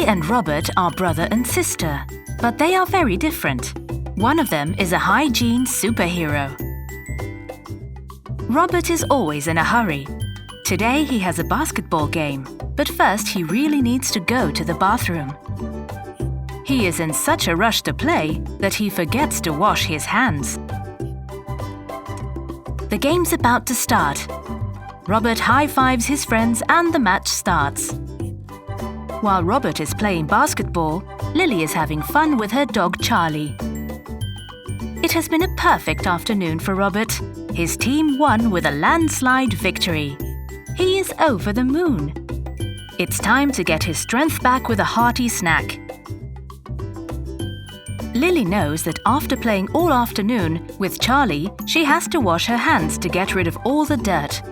Lily and Robert are brother and sister, but they are very different. One of them is a hygiene superhero. Robert is always in a hurry. Today he has a basketball game, but first he really needs to go to the bathroom. He is in such a rush to play that he forgets to wash his hands. The game's about to start. Robert high-fives his friends and the match starts. While Robert is playing basketball, Lily is having fun with her dog Charlie. It has been a perfect afternoon for Robert. His team won with a landslide victory. He is over the moon. It's time to get his strength back with a hearty snack. Lily knows that after playing all afternoon with Charlie, she has to wash her hands to get rid of all the dirt.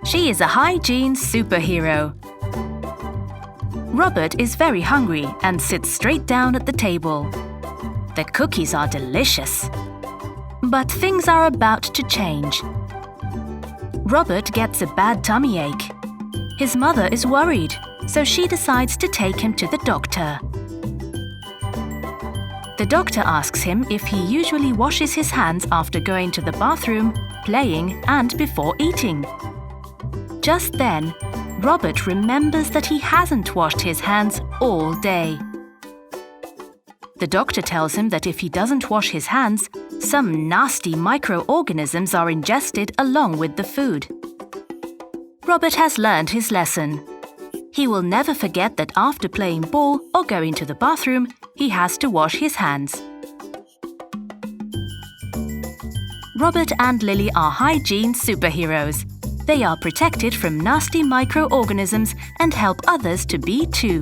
She is a hygiene superhero. Robert is very hungry and sits straight down at the table. The cookies are delicious. But things are about to change. Robert gets a bad tummy ache. His mother is worried, so she decides to take him to the doctor. The doctor asks him if he usually washes his hands after going to the bathroom, playing, and before eating. Just then, Robert remembers that he hasn't washed his hands all day. The doctor tells him that if he doesn't wash his hands, some nasty microorganisms are ingested along with the food. Robert has learned his lesson. He will never forget that after playing ball or going to the bathroom, he has to wash his hands. Robert and Lily are hygiene superheroes. They are protected from nasty microorganisms and help others to be too.